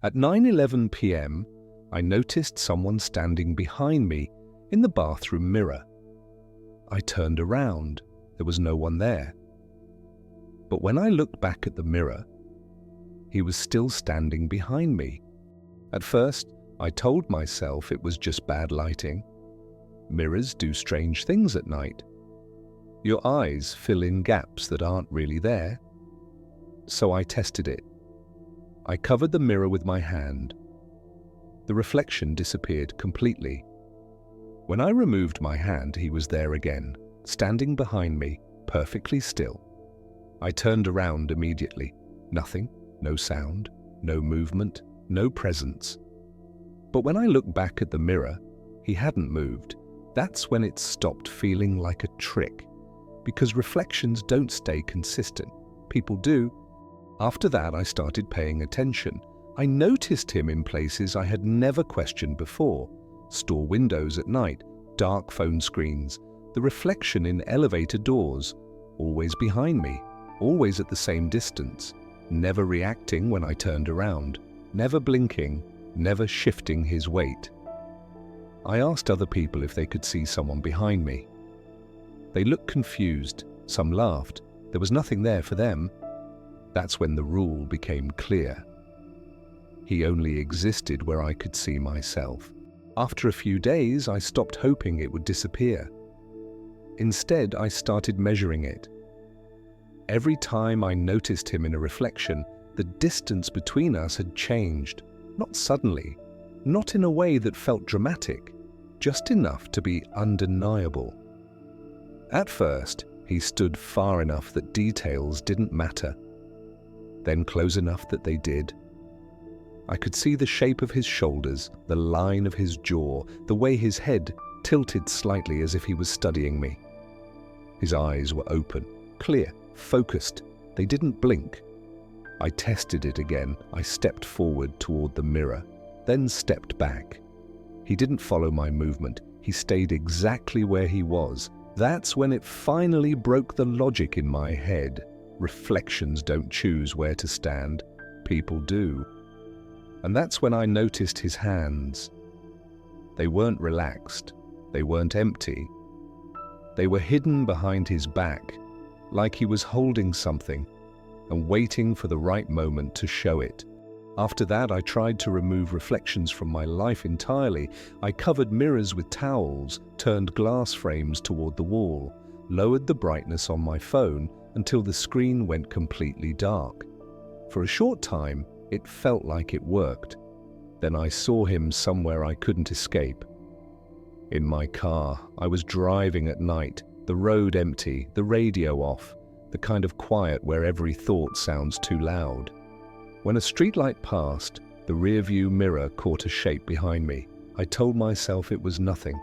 At 9:11 p.m., I noticed someone standing behind me in the bathroom mirror. I turned around. There was no one there. But when I looked back at the mirror, he was still standing behind me. At first, I told myself it was just bad lighting. Mirrors do strange things at night. Your eyes fill in gaps that aren't really there. So I tested it. I covered the mirror with my hand. The reflection disappeared completely. When I removed my hand, he was there again, standing behind me, perfectly still. I turned around immediately. Nothing, no sound, no movement, no presence. But when I looked back at the mirror, he hadn't moved. That's when it stopped feeling like a trick, because reflections don't stay consistent. People do. After that, I started paying attention. I noticed him in places I had never questioned before. Store windows at night, dark phone screens, the reflection in elevator doors, always behind me, always at the same distance, never reacting when I turned around, never blinking, never shifting his weight. I asked other people if they could see someone behind me. They looked confused, some laughed. There was nothing there for them. That's when the rule became clear. He only existed where I could see myself. After a few days, I stopped hoping it would disappear. Instead, I started measuring it. Every time I noticed him in a reflection, the distance between us had changed. Not suddenly, not in a way that felt dramatic, just enough to be undeniable. At first, he stood far enough that details didn't matter, then close enough that they did. I could see the shape of his shoulders, the line of his jaw, the way his head tilted slightly as if he was studying me. His eyes were open, clear, focused. They didn't blink. I tested it again. I stepped forward toward the mirror, then stepped back. He didn't follow my movement. He stayed exactly where he was. That's when it finally broke the logic in my head. Reflections don't choose where to stand. People do. And that's when I noticed his hands. They weren't relaxed. They weren't empty. They were hidden behind his back, like he was holding something and waiting for the right moment to show it. After that, I tried to remove reflections from my life entirely. I covered mirrors with towels, turned glass frames toward the wall, lowered the brightness on my phone until the screen went completely dark. For a short time, it felt like it worked. Then I saw him somewhere I couldn't escape. In my car, I was driving at night, the road empty, the radio off, the kind of quiet where every thought sounds too loud. When a streetlight passed, the rearview mirror caught a shape behind me. I told myself it was nothing,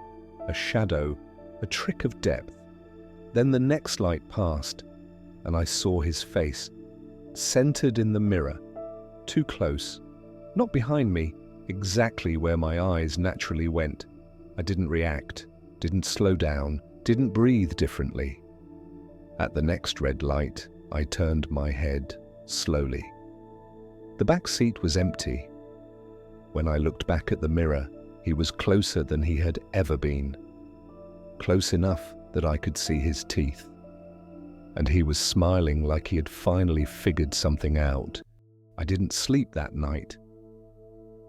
a shadow, a trick of depth. Then the next light passed, and I saw his face, centered in the mirror, too close, not behind me, exactly where my eyes naturally went. I didn't react, didn't slow down, didn't breathe differently. At the next red light, I turned my head slowly. The back seat was empty. When I looked back at the mirror, he was closer than he had ever been. Close enough that I could see his teeth. And he was smiling like he had finally figured something out. I didn't sleep that night.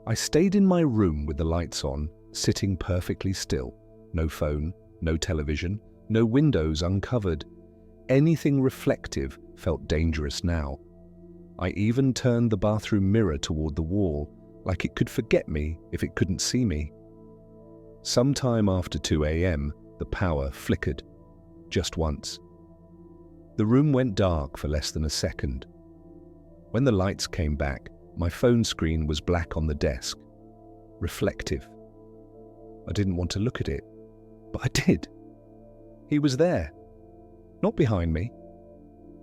I stayed in my room with the lights on, sitting perfectly still. No phone, no television, no windows uncovered. Anything reflective felt dangerous now. I even turned the bathroom mirror toward the wall, like it could forget me if it couldn't see me. Sometime after 2 a.m., the power flickered, just once. The room went dark for less than a second. When the lights came back, my phone screen was black on the desk, reflective. I didn't want to look at it, but I did. He was there, not behind me,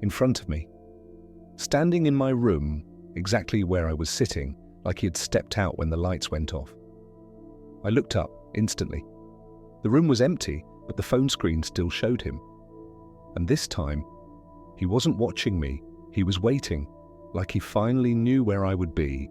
in front of me. Standing in my room, exactly where I was sitting, like he had stepped out when the lights went off. I looked up instantly. The room was empty, but the phone screen still showed him. And this time, he wasn't watching me, he was waiting, like he finally knew where I would be,